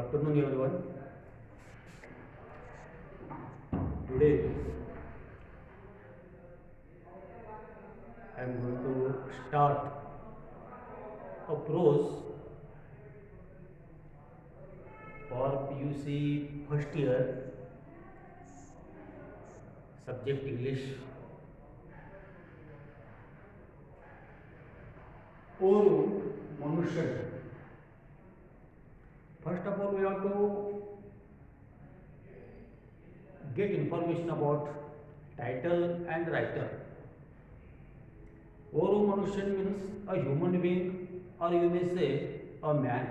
afternoon, everyone. Today I am going to start a prose for PUC first year, subject English. ಓರು ಮನುಷ್ಯರು. First of all, we have to get information about title and writer. Oru Manushan means a human being, or you may say a man.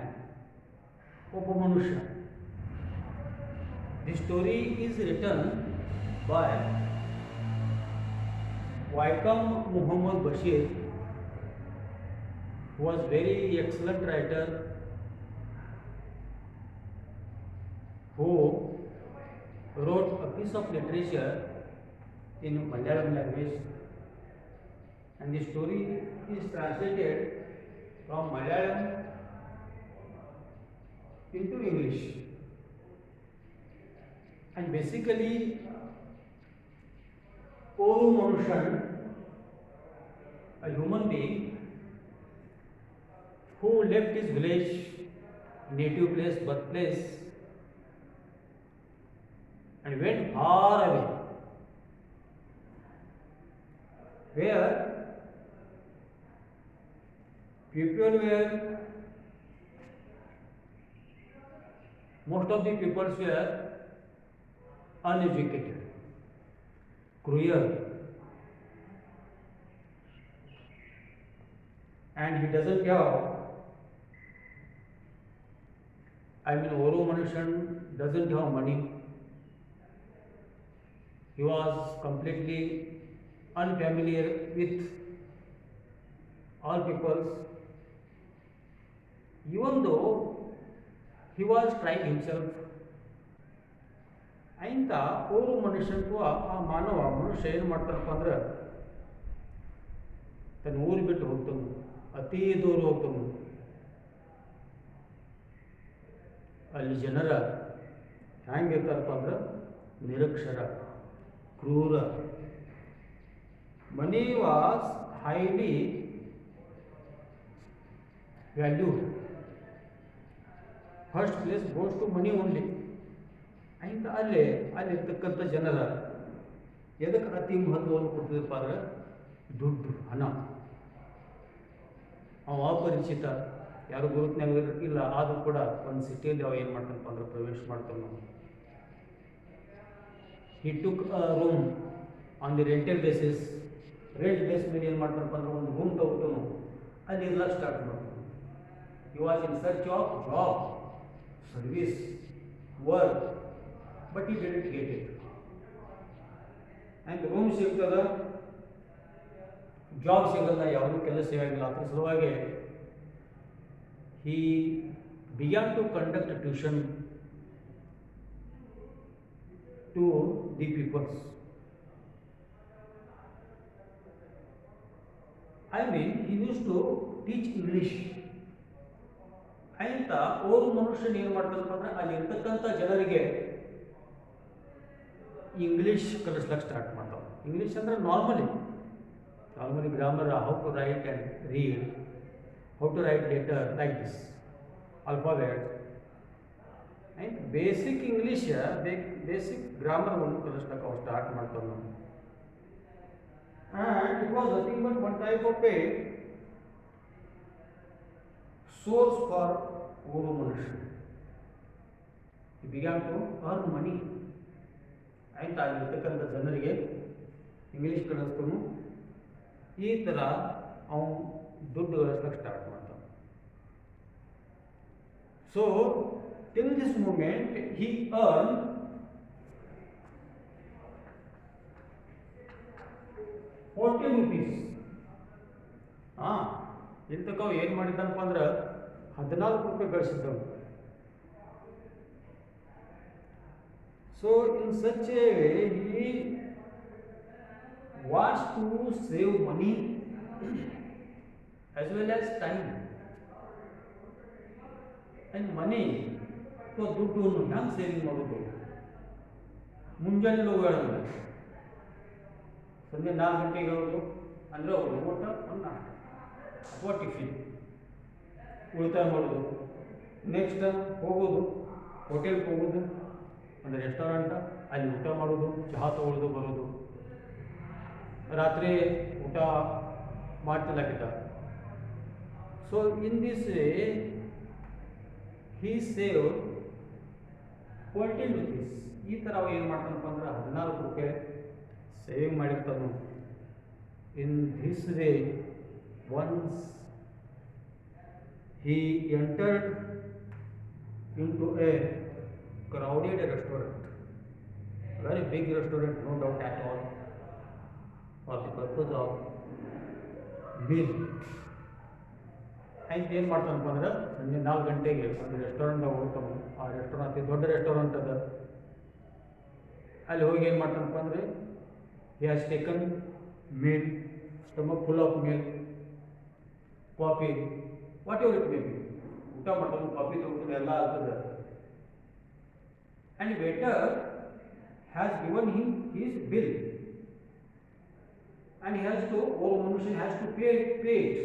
Opa Manusha. The story is written by Vaikam Muhammad Bashir, who was very excellent writer, who wrote a piece of literature in Malayalam language, and the story is translated from Malayalam into English. And basically, Oru Manushan, a human being who left his village, native place, birthplace, and went far away, where people were, most of the peoples were uneducated, cruel, and he doesn't have, Oru Manushan doesn't have money. He was completely unfamiliar with all peoples, even though he was trying himself. ಇಂಥ ಓರು ಮನುಷ್ಯಂತೂ ಆ ಮಾನವ ಮನುಷ್ಯ ಏನು ಮಾಡ್ತಾನಪ್ಪ ಅಂದ್ರೆ ತನ್ನ ಊರು ಬಿಟ್ಟು ಹೋಗ್ತಾನು, ಅತೀ ದೂರ ಹೋಗ್ತಾನು. ಅಲ್ಲಿ ಜನರ ಹೆಂಗಿರ್ತಾರಪ್ಪ ಅಂದ್ರೆ ನಿರಕ್ಷರ, ಕ್ರೂರ. Money was highly valued. First place goes to money only. ಇಂಥ ಅಲ್ಲಿರ್ತಕ್ಕಂಥ ಜನರ ಎದಕ್ಕೆ ಅತಿ ಮಹತ್ವವನ್ನು ಕೊಡ್ತಿದ್ದಪ್ಪ ಅಂದ್ರೆ ದುಡ್ಡು, ಹಣ. ಅವ ಅಪರಿಚಿತ, ಯಾರು ಗುರುತಿನಾಗ ಇಲ್ಲ, ಆದರೂ ಕೂಡ ಒಂದು ಸಿಟಿಯಲ್ಲಿ ಅವ ಏನು ಮಾಡ್ತಾನಪ್ಪ ಅಂದ್ರೆ ಪ್ರವೇಶ ಮಾಡ್ತಾನೆ. ನಾವು he took a room on the rental basis. Rent base ಮೇಲೆ ಏನು ಮಾಡ್ತಾನಪ್ಪ ಅಂದ್ರೆ ಒಂದು ರೂಮ್ ತಗೋತಾನು, ಅಲ್ಲಿ ಎಲ್ಲ ಸ್ಟಾರ್ಟ್ ಮಾಡ್ತಾನೆ. he was in search of job, service, work, but he didn't get it. and room ಸಿಗ್ತದ, ಜಾಬ್ ಸಿಗಲ್ಲ, ಯಾವುದೂ ಕೆಲಸ ಸಿಗಂಗಿಲ್ಲ. ಅದ್ರ ಸಲುವಾಗಿ he began to conduct tuition to the peoples. he used to teach English. ಅಂತ ಓರು ಮನುಷ್ಯನ ಏನು ಮಾಡ್ತಾನಪ್ಪ ಅಂದ್ರೆ ಅಲ್ಲಿ ಇರ್ತಕ್ಕಂಥ ಜನರಿಗೆ ಇಂಗ್ಲೀಷ್ ಕಲಿಸ್ಲಿಕ್ಕೆ ಸ್ಟಾರ್ಟ್ ಮಾಡ್ತಾವ. ಇಂಗ್ಲೀಷ್ ಅಂದ್ರೆ normally grammar, how to write and read, how to write letter like this, alphabet, and basic English, basic ಗ್ರಾಮರ್ವನ್ನು ಕಲಿಸ್ಲಿಕ್ಕೆ ಅವ್ರು ಸ್ಟಾರ್ಟ್ ಮಾಡ್ತಾವೆ ನಾವು. And it was nothing but one type of a source for Oru Manushan. He began to earn money. ಆಯ್ತು, ಅಲ್ಲಿರ್ತಕ್ಕಂಥ ಜನರಿಗೆ English ಕಲಿಸ್ತಾನು. ಈ ಥರ ಅವನು ದುಡ್ಡು ಗಳಿಸ್ಲಿಕ್ಕೆ ಸ್ಟಾರ್ಟ್ ಮಾಡ್ತಾನೆ. So till this moment he earn ₹40. ಇಂತಕವು ಏನು ಮಾಡಿದ್ದಾನಪ್ಪ ಅಂದ್ರೆ ₹14 ಗಳಿಸಿದ್ದವು. So in such a way he was to save money as well as time. And money ಅಥವಾ ದುಡ್ಡನ್ನು ಹೆಂಗೆ ಸೇವಿಂಗ್ ಮಾಡೋದು. ಮುಂಜಾನೆ ಹೋಗೋಣ ಸಂಜೆ 4 ಗಂಟೆಗೆ ಹೇಳೋದು ಅಂದರೆ ಅವರು ಊಟ ಒಂದು ನಾಷ್ಟ ಅಥವಾ ಟಿಫಿನ್ ಉಳಿತಾಯ ಮಾಡೋದು. ನೆಕ್ಸ್ಟ್ ಹೋಗೋದು ಹೋಟೆಲ್ಗೆ ಹೋಗೋದು, ಒಂದು ರೆಸ್ಟೋರೆಂಟ್, ಅಲ್ಲಿ ಊಟ ಮಾಡೋದು, ಚಹಾ ತೊಗೊಳ್ಳೋದು ಬರೋದು. ರಾತ್ರಿ ಊಟ ಮಾಡ್ತಿಲ್ಲಾಗಿದ್ದ. So in this way he save 14 rupees. ಈ ಥರ ಅವ ಏನು ಮಾಡ್ತಾನಪ್ಪ ಅಂದ್ರೆ 14 ರೂಪಾಯಿ ಸೇವಿಂಗ್ ಮಾಡಿರ್ತಾನು. In this way once he entered into a crowded restaurant, very big restaurant, no doubt at all, for the purpose of bill. ಆಯ್ತು ಏನು ಮಾಡ್ತಾನಪ್ಪ ಅಂದ್ರೆ ಸಂಜೆ 4 ಗಂಟೆಗೆ ಒಂದು ರೆಸ್ಟೋರೆಂಟ್ಗೆ ಹೋಗ್ತಾನೆ. ಆ ರೆಸ್ಟೋರೆಂಟ್ ಅತಿ ದೊಡ್ಡ ರೆಸ್ಟೋರೆಂಟ್ ಅದ. ಅಲ್ಲಿ ಹೋಗಿ ಏನು ಮಾಡ್ತಾನಪ್ಪ ಅಂದರೆ he has taken meal, stomach full of meal, coffee, whatever it may be. ಊಟ ಮಾಡ್ತಾನೆ, ಕಾಫಿ ತೊಗೊಂಡು ಎಲ್ಲ ಆಗ್ತದೆ. And waiter has given him his bill and he has to, or mnushya has to pay it.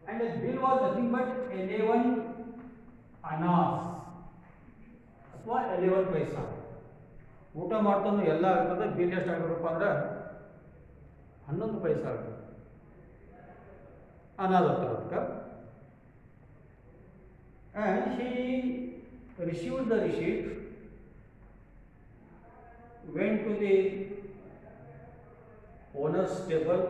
And the bill was nothing but 11 anas ಅಥವಾ 11 ಪೈಸಾ. ಊಟ ಮಾಡ್ತಾನು ಎಲ್ಲ ಆಗ್ತದೆ. Bill ಎಷ್ಟು ಆಗಬೇಕಪ್ಪ ಅಂದ್ರೆ 11 ಪೈಸಾ ಆಗ್ತದೆ. ಅನಾದ ಅದಕ್ಕೆ. And he received the receipt, went to the owner's table.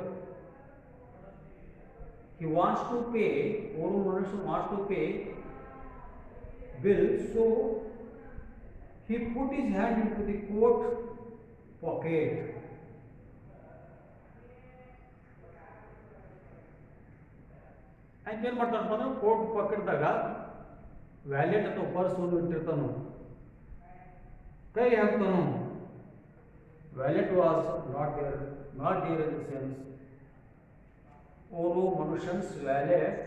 He wants to pay, or wants to pay bill, so he put his hand into the coat pocket. ಏನು ಮಾಡ್ತಾನಪ್ಪ ಅಂದ್ರೆ ಕೋಟ್ ಪಾಕೆಟ್ದಾಗ ವ್ಯಾಲೆಟ್ ಅಥವಾ purse ಒಂದು ಇಟ್ಟಿರ್ತಾನು. ಕೈ ಹಾಕ್ತಾನು. Wallet was not there in the sense, ಓರು ಮನುಷ್ಯನ್ಸ್ wallet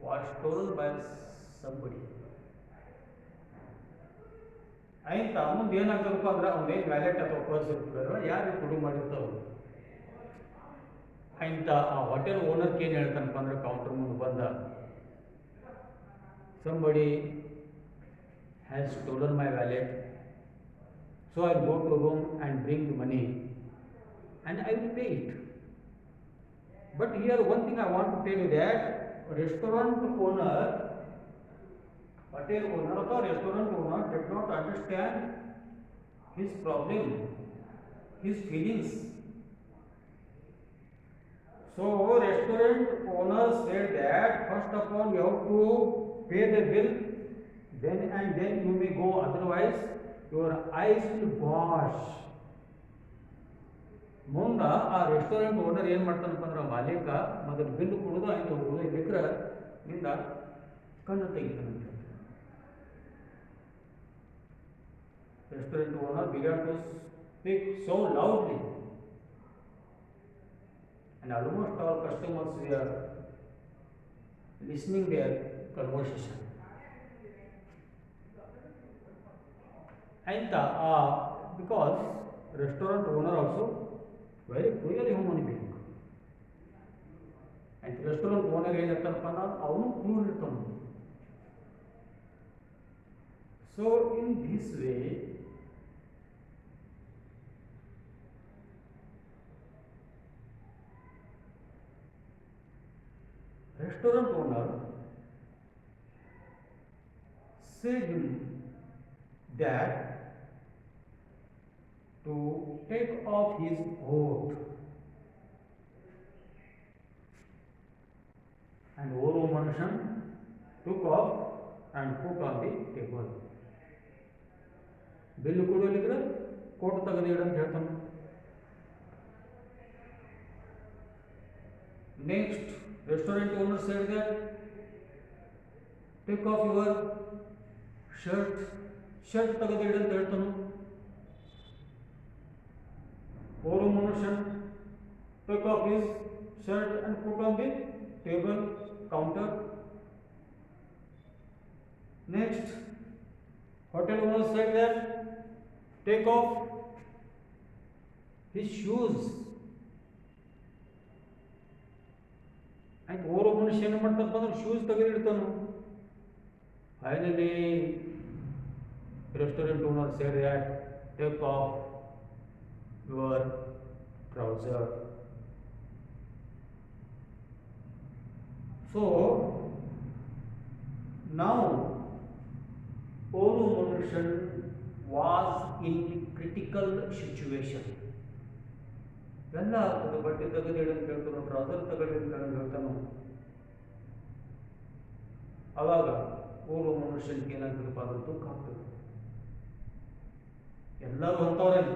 was stolen by somebody. ಆಯ್ತಾ ಮುಂದೆ ಏನಾಗ್ತದಪ್ಪ ಅಂದ್ರೆ ಅವ್ನೇನು ವ್ಯಾಲೆಟ್ ಅಥವಾ ಪರ್ಸ್ ಇರ್ತಾರೋ ಯಾರು ಕೊಡು ಮಾಡಿರ್ತಾರೋ ಅಂತ ಆ ಹೋಟೆಲ್ ಓನರ್ಗೆ ಏನು ಹೇಳ್ತಾನಪ್ಪ ಅಂದ್ರೆ ಕೌಂಟರ್ ಮುಂದೆ ಬಂದ, somebody has stolen my wallet, so I'll go to room and bring the money and I will pay it. But here one thing I want to tell you, that restaurant owner, hotel owner or restaurant owner did not understand his problem, his feelings. So restaurant owner said that first of all you have to pay the bill, then and then you may go, otherwise your eyes will wash. ಮುಂದ ಆ restaurant owner ಏನು ಮಾಡ್ತಾನಪ್ಪ ಅಂದ್ರೆ ಮಾಲೀಕ ಮೊದಲು bill ಕೊಡೋದು ಆಯ್ತು ಹೋಗೋದು, ಇದಕ್ಕೆ ನಿಂದ ಕಣ್ಣು ತೆಗಿತಾನಂತೆ. Restaurant owner began to speak so loudly and almost all customers were listening their conversation. And because restaurant owner also very cruel human being, and restaurant owner ಏನಿರ್ತಾನಪ್ಪ ಅಂದ್ರೆ ಅವನು ಕ್ರೂರ್ ಇರ್ತಾನೆ. So in this way restaurant owner said him that to take off his coat, and Oro Manushan took off and put on the table. Bill ಕೊಡಲಿಕ್ಕೆ coat ತೆಗೆದಿಡ ಅಂತ ಹೇಳ್ತಾನೆ. Next restaurant owner said that take off your shirt ತೆಗೆದಿಡ ಅಂತ ಹೇಳ್ತಾನೆ. Oro Manushan took off his shirt and put on the table counter. Next Hotel owner said that take off his shoes. ಆಯ್ತು ಓರೋ ಮನುಷ್ಯ ಏನು ಮಾಡ್ತಾರಪ್ಪ ಅಂದ್ರೆ shoes ತೆಗೆದಿಡ್ತಾನು. Finally restaurant owner said that take off your trouser. So now Olu Manushan was in critical situation. ಎಲ್ಲ ಆಗ್ತದೆ, ಬಟ್ಟೆ ತೆಗೆದಿಡು ಅಂತ ಹೇಳ್ತಾನು, ಟ್ರೌಸರ್ ತೆಗೆದು ಅಂತ ಹೇಳ್ತಾನು. ಅವಾಗ ಓರ್ವ ಮನುಷ್ಯನಿಗೆ ಏನಾಗ್ತದಪ್ಪ ಅದು ದುಃಖ ಆಗ್ತದೆ. ಎಲ್ಲರೂ ಅಂತವ್ರಲ್ಲಿ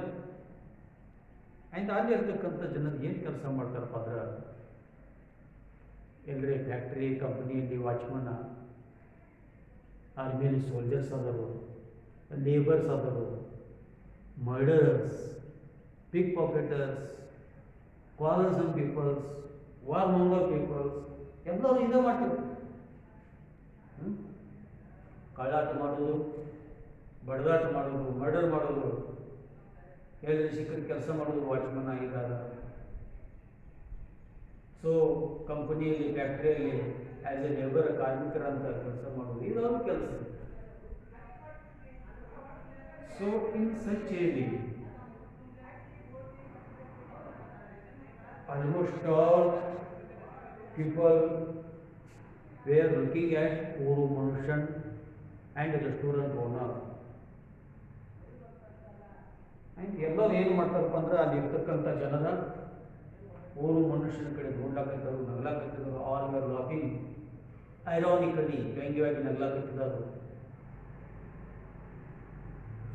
ಆಯ್ತು ಅಲ್ಲಿ ಇರ್ತಕ್ಕಂಥ ಜನರು ಏನು ಕೆಲಸ ಮಾಡ್ತಾರಪ್ಪ ಅಂದ್ರೆ ಎಲ್ಲರೇ ಫ್ಯಾಕ್ಟ್ರಿ ಕಂಪ್ನಿಯಲ್ಲಿ ವಾಚ್ಮನ್, ಆರ್ಮಿಯಲ್ಲಿ ಸೋಲ್ಜರ್ಸ್ ಆದರು, ಲೇಬರ್ಸ್ ಆದರು, ಮರ್ಡರ್ಸ್, ಪಿಕ್ pocketers, quarrelsome peoples, warmonger peoples, ಎಲ್ಲರೂ ಇದೇ ಮಾಡ್ತಾರೆ. ಕಳ್ಳಾಟ ಮಾಡೋದು, ಬಡದಾಟ ಮಾಡೋದು, ಮರ್ಡರ್ ಮಾಡೋದು, ಎಲ್ಲರೂ ಸಿಕ್ಕಿದ ಕೆಲಸ ಮಾಡೋದು ವಾಚ್ಮನ್ ಆಗಿದ್ದಾರೆ. ಸೊ ಕಂಪನಿಯಲ್ಲಿ ಫ್ಯಾಕ್ಟ್ರಿಯಲ್ಲಿ ಆ್ಯಸ್ ಎ ಲೇಬರ್ ಕಾರ್ಮಿಕರಂತ ಕೆಲಸ ಮಾಡೋದು, ಇದೊಂದು ಕೆಲಸ. So in such a way almost all people were looking at Uru Manushan and the restaurant owner. And ಎಲ್ಲರೂ ಏನು ಮಾಡ್ತಾರಪ್ಪ ಅಂದ್ರೆ ಅಲ್ಲಿ ಇರ್ತಕ್ಕಂಥ ಜನರ ಓರು ಮನುಷ್ಯನ ಕಡೆ ನೋಡ್ಲಾಕತ್ತಿದ್ರು, ನಗ್ಲಾಕತ್ತಿದ್ರು. ಆಲ್ ವರ್ ಲಾಫಿಂಗ್ ಐರಾನಿಕಲಿ, ವ್ಯಂಗ್ಯವಾಗಿ ನಗ್ಲಾಕತ್ತಿದ್ರು.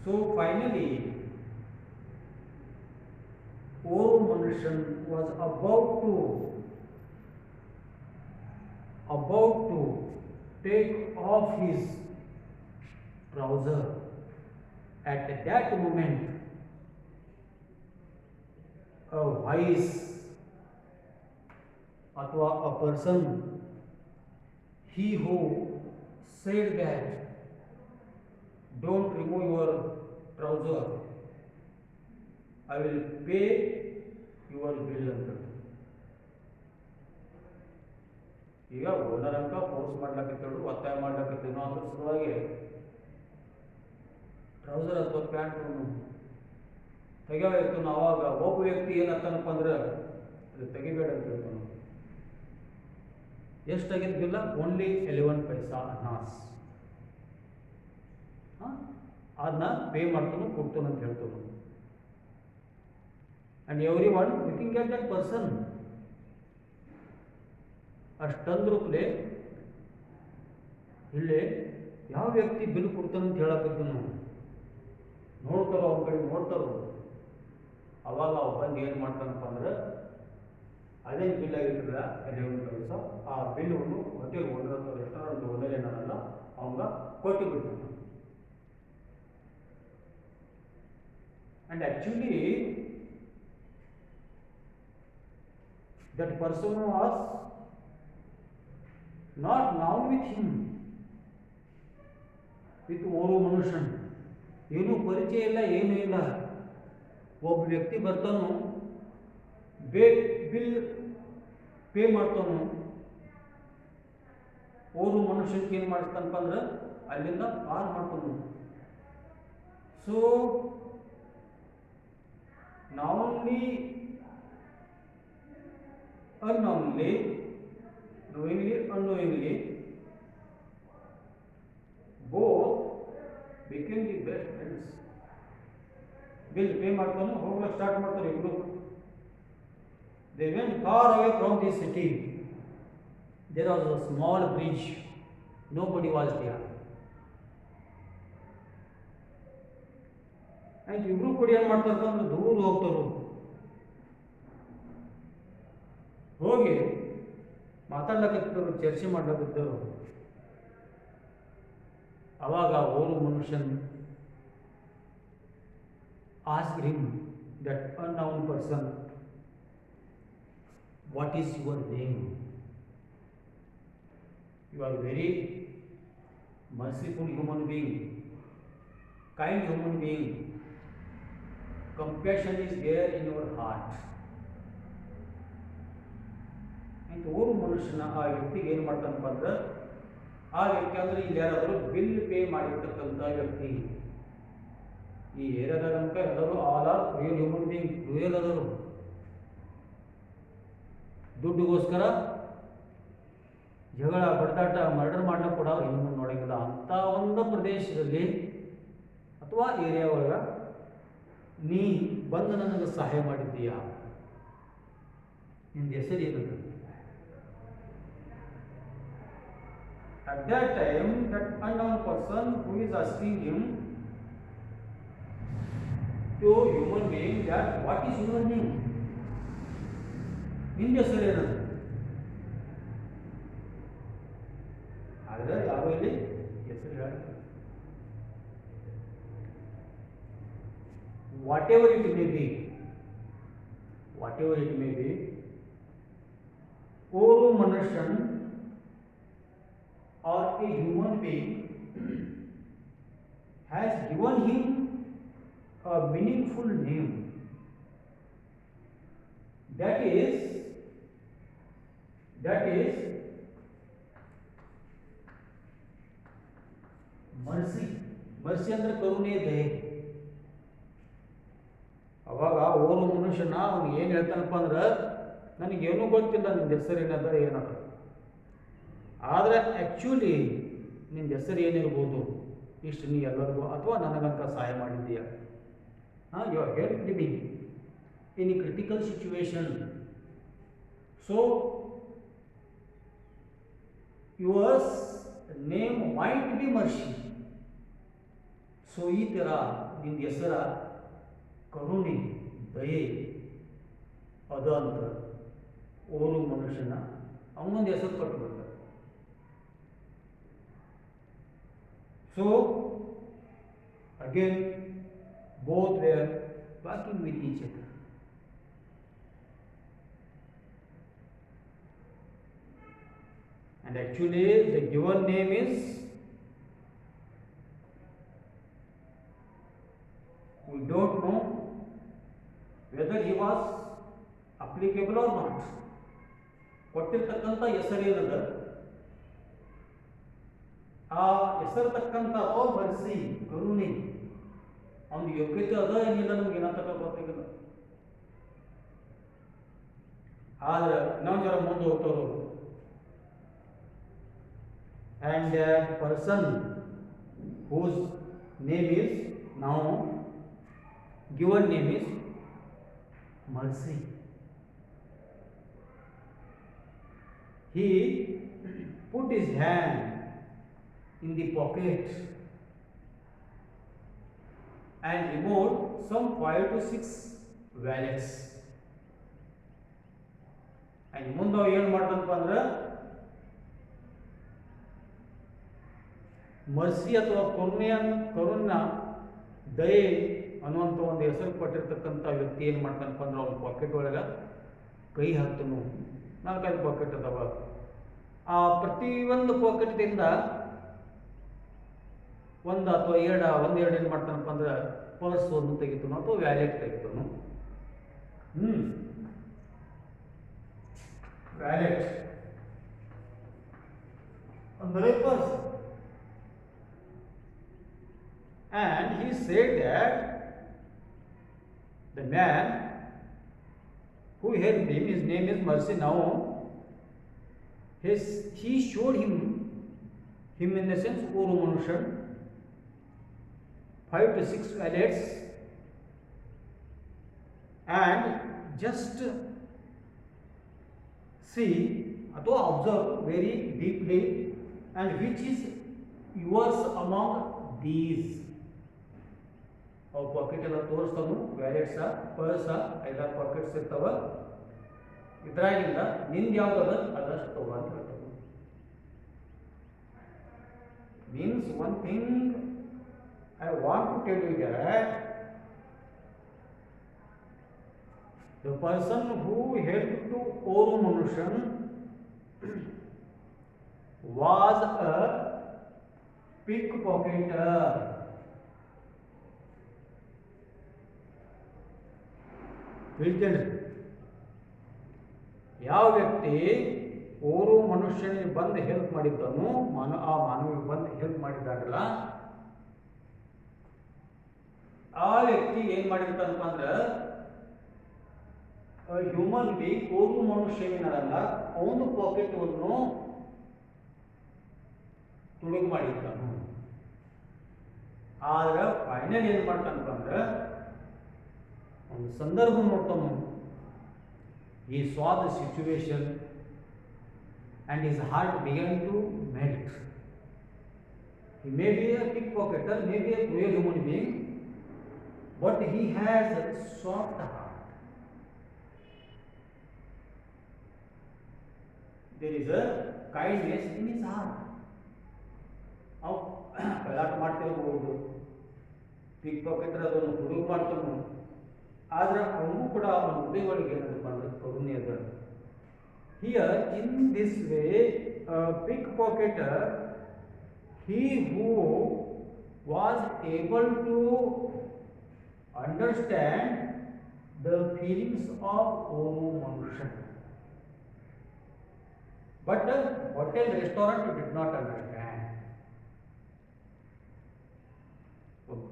So finally Olu Manushan was about to take off his trouser. At that moment, a voice अथवा a person, he who said that don't remove your trouser, I will pay your bill ಅಂತ. ಈಗ owner ಅಂಕ force ಮಾಡ್ಲಾಕತ್ತೇಳು, ಒತ್ತಾಯ ಮಾಡ್ಲಾಕತ್ತೇನೋ ಅದ್ರ ಸಲುವಾಗಿ trouser ಅಥವಾ pant ತೆಗೆಯೋ ಇರ್ತಾನ. ಅವಾಗ ಒಬ್ಬ ವ್ಯಕ್ತಿ ಏನಂತಾನಪ್ಪ ಅಂದ್ರೆ ಅದು ತೆಗಿಬೇಡ ಅಂತ ಹೇಳ್ತಾನ. ಎಷ್ಟಾಗಿದ್ದಿಲ್ಲ, ಓನ್ಲಿ 11 ಪೈಸಾ ಅನಾಸ್. ಅದನ್ನ ಪೇ ಮಾಡ್ತಾನು, ಕೊಡ್ತಾನು ಅಂತ ಹೇಳ್ತಾನು. And everyone looking at that person. ಅಷ್ಟಂದ್ರೂಪ್ಲೆ ಇಲ್ಲಿ ಯಾವ ವ್ಯಕ್ತಿ ಬಿಲ್ ಕೊಡ್ತಾನಂತ ಹೇಳಕತ್ತೀವಿ ನಾವು. ನೋಡ್ತಾರೋ ಅವ್ನ ಕಡೆ ನೋಡ್ತಾರೋ. ಅವಾಗ ಅವ್ ಬಂದು ಏನು ಮಾಡ್ತಾನಪ್ಪ ಅಂದ್ರೆ ಅದೇ ಬಿಲ್ ಆಗಿರ್ತದ 11 ಪೈಸಾ. ಆ ಬಿಲ್ಲನ್ನು ಹೋಟೆಲ್ ಓನರ್ ಅಥವಾ ರೆಸ್ಟೋರೆಂಟ್ ಓನರ್ ಏನಾರಲ್ಲ ಅವಂಗ ಕೊಟ್ಟು ಬಿಡ್ತಾನೆ. And actually that person was not known with him, with Olu Manushan. ಏನು ಪರಿಚಯ ಇಲ್ಲ, ಏನೂ ಇಲ್ಲ. ಒಬ್ಬ ವ್ಯಕ್ತಿ ಬರ್ತಾನು, ಬಿಲ್ ಪೇ ಮಾಡ್ತಾನು. Olu Manushanಗೆ ಏನು ಮಾಡಿಸ್ತಾನಪ್ಪ ಅಂದ್ರೆ ಅಲ್ಲಿಂದ ಪಾರ್ ಮಾಡ್ತಾನು. ಸೊ ನಾವಲ್ಲಿ unknowingly, knowingly, unknowingly, both became the best friends. Bill pay ಮಾಡ್ತಾನು, ಹೋಗ್ಲಿಕ್ಕೆ ಸ್ಟಾರ್ಟ್ ಮಾಡ್ತಾರೆ ಇಬ್ರು. They went far away from the city. There was a small bridge. Nobody was there. And ಇಬ್ರು ಕೂಡ ಏನು ಮಾಡ್ತಾರಪ್ಪ ಅಂದ್ರೆ ದೂರ ಹೋಗ್ತಾರು. ಹೋಗಿ ಮಾತಾಡ್ಲಕತ್ತಿದ್ದರು, ಚರ್ಚೆ ಮಾಡ್ಲಕತ್ತಿದ್ದರು. ಅವಾಗ Olu Manushan asked him, that unknown person, what is your name? You are a very merciful human being. kind human being, compassion is there in your heart. ಅಂತ ಓರ್ವ ಮನುಷ್ಯನ ಆ ವ್ಯಕ್ತಿಗೆ ಏನು ಮಾಡ್ತಾನಪ್ಪ ಅಂದ್ರೆ, ಆ ವ್ಯಕ್ತಿ ಅಂದ್ರೆ ಇಲ್ಲಿ ಯಾರಾದರೂ ಬಿಲ್ ಪೇ ಮಾಡಿರ್ತಕ್ಕಂಥ ವ್ಯಕ್ತಿ. ಈ ಏರಿಯಾದಾಗ ಎಲ್ಲರೂ all are real human being, real ಅದವರು. ದುಡ್ಡುಗೋಸ್ಕರ ಜಗಳ, ಬಡದಾಟ, ಮರ್ಡರ್ ಮಾಡ್ಲಿಕ್ಕೆ ಕೂಡ ಇನ್ನೂ ನೋಡಂಗಿಲ್ಲ. ಅಂಥ ಒಂದು ಪ್ರದೇಶದಲ್ಲಿ ಅಥವಾ ಏರಿಯಾ ಒಳಗೆ ನೀ ಬಂದು ನನಗೆ ಸಹಾಯ ಮಾಡಿದ್ದೀಯಾ, ನಿಂದ ಹೆಸರು ಏನದು? At that time, that unknown person who is asking him to human being that what is your name? ನಿಂದ ಹೆಸರು ಏನದು? ಆದರೆ ಯಾವ ಇಲ್ಲಿ ಹೆಸರು ಹೇಳ, whatever it may be, whatever it may be, ಓರ್ವ ಮನುಷ್ಯನ್ or a human being has given him a meaningful name, that is mercy. mercy ಅಂದ್ರೆ ಕರುಣೆ, ದಯೆ. ಅವಾಗ ಓರ್ವ ಮನುಷ್ಯನ ಅವನು ಏನು ಹೇಳ್ತಾನಪ್ಪ ಅಂದ್ರೆ, ನನಗೇನೂ ಗೊತ್ತಿಲ್ಲ ನಿನ್ನ ಹೆಸರೇನದ ಏನದ, ಆದರೆ ಆ್ಯಕ್ಚುಲಿ ನಿನ್ನ ಹೆಸರು ಏನಿರ್ಬೋದು, ಇಷ್ಟು ನೀ ಎಲ್ಲರಿಗೂ ಅಥವಾ ನನಗಂತ ಸಹಾಯ ಮಾಡಿದ್ದೀಯ. You are helped me in a critical situation, so yours name might be mercy. So ಈ ಥರ ನಿನ್ನ ಹೆಸರ ಕರುಣೆ, ದಯೆ ಅದ ಅಂತ ಓರ್ವ ಮನುಷ್ಯನ ಅವನೊಂದು ಹೆಸರು ಕೊಟ್ಟು. So again both were working with each other. And actually the given name is, we don't know whether he was applicable or not. ಕೊಟ್ಟಿರ್ತಕ್ಕಂಥ ಹೆಸರೇನದ, ಆ ಹೆಸರು ತಕ್ಕಂಥ ಮರ್ಸಿ, ಕರುಣೆ, ಅವನ ಯೋಗ್ಯತೆ ಅದ ಏನಿಲ್ಲ ನಮ್ಗೆ ಏನಂತ ಗೊತ್ತಾಗಿಲ್ಲ. ಆದ್ರೆ ನಾವು ಜರ ಮುಂದೆ ಹೋಗ್ತವ್ರು. And that person whose name is now given name is mercy. He put his hand in the pocket and removed some 5 to 6 wallets. And ಮುಂದೆ ಏನು ಮಾಡ್ತಾನಪ್ಪ ಅಂದ್ರೆ, ಮರ್ಸಿ ಅಥವಾ ಕರುಣ, ದಯೆ ಅನ್ನುವಂಥ ಒಂದು ಹೆಸರು ಕೊಟ್ಟಿರ್ತಕ್ಕಂಥ ವ್ಯಕ್ತಿ ಏನು ಮಾಡ್ತಾನಪ್ಪ ಅಂದ್ರೆ, ಅವನ ಪಾಕೆಟ್ ಒಳಗೆ ಕೈ ಹಾಕ್ತನು. 4-5 ಪಾಕೆಟ್ ಅದಾವ. ಆ ಪ್ರತಿಯೊಂದು ಪಾಕೆಟ್ದಿಂದ ಒಂದು ಅಥವಾ ಒಂದೆರಡು ಏನು ಮಾಡ್ತಾನಪ್ಪ ಅಂದ್ರೆ, ಪರ್ಸ್ ಒಂದು ತೆಗಿತಾನು ಅಥವಾ ವ್ಯಾಲೆಟ್ ತೆಗಿತಾನು. ವ್ಯಾಲೆಟ್ ಅಂದರೆ purse. And he said that the man who helped him, his name is Mercy now, he showed him in the sense ಓರ್ವ ಮನುಷ್ಯ 5 to 6 wallets, and just see ಅಥವಾ observe very deeply, and which is yours among these. ಅವು packet ಎಲ್ಲ ತೋರಿಸ್ತಾನು, ವ್ಯಾಲೆಟ್ಸ, ಪರ್ಸ, 5-6 pockets ಇರ್ತಾವ. ಇದ್ರಾಗಿಂದ ನಿಂದು ಯಾವ್ದದ ಅದಷ್ಟು ತಗೋ ಅಂತ ಹೇಳ್ತಾನೆ. Means one thing I want to tell you that the person who helped to ಓರ್ವ ಮನುಷ್ಯ was a pickpocketer. ತಿಳ್ಕೊಂಡ್ರಿ ಯಾವ ವ್ಯಕ್ತಿ ಓರ್ವ ಮನುಷ್ಯನಿಗೆ ಬಂದು ಹೆಲ್ಪ್ ಮಾಡಿದ್ದನು ಆ ಮಾನವಿಗೆ ಬಂದು ಹೆಲ್ಪ್ ಮಾಡಿದ್ದಾರಲ್ಲ ಆ ವ್ಯಕ್ತಿ ಏನ್ ಮಾಡಿರ್ತಾನಪ್ಪ ಅಂದ್ರೆ ಹ್ಯೂಮನ್ ಬೀಯಿಂಗ್ ಓರ್ವ ಮನುಷ್ಯನಲ್ಲ ಅವನು ಪಾಕೆಟ್ವನ್ನು ತುಳುಗು ಮಾಡಿರ್ತಾನು. ಆದ್ರೆ ಫೈನಲ್ ಏನ್ ಮಾಡ್ತಾನಪ್ಪ ಅಂದ್ರೆ ಒಂದು ಸಂದರ್ಭ ನೋಡ್ತಾನು. He saw the situation and his heart began to melt. He may be a pickpocketer, may be a cruel human being, but he has a soft heart. There is a kindness in his heart. ಅವು ಕಳ್ಳಾಟ ಮಾಡ್ತಿರ್ಬೋದು, ಪಿಕ್ pocketer ಅದನ್ನು ಹುಡುಗ ಮಾಡ್ತಾನು. ಆದ್ರೆ ಅವನು ಕೂಡ ಅವನ ಹೃದಯ ಒಳಗೆ ಏನಂತ ಅಂದ್ರೆ ಕರುಣೆ ಅದ. Here in this way pick pocketer he who was able to understand the feelings of Oru Manushan, but hotel restaurant did not understand.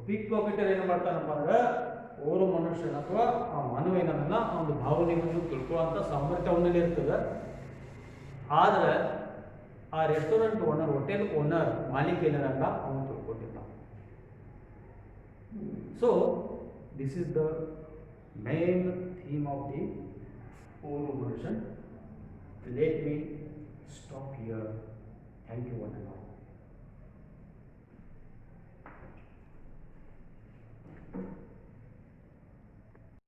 Pick pocketer ಏನು ಮಾಡ್ತಾನಪ್ಪ ಅಂದ್ರೆ ಓರ್ವ ಮನುಷ್ಯನ ಅಥವಾ ಆ ಮಾನವ ಏನನ್ನ ಒಂದು ಭಾವನೆಗಳನ್ನು ತಿಳ್ಕೊಳ್ಳುವಂಥ ಸಾಮರ್ಥ್ಯ ಅವನಲ್ಲಿ ಇರ್ತದೆ. ಆದರೆ ಆ ರೆಸ್ಟೋರೆಂಟ್ ಓನರ್, ಹೋಟೆಲ್ ಓನರ್, ಮಾಲೀಕ ಏನಲ್ಲ ಅವನು ತಿಳ್ಕೊಂಡಿಲ್ಲ. So this is the main theme of the ಓರ್ವ ಮನುಷ್ಯನ್. Let me stop here. Thank you one and all.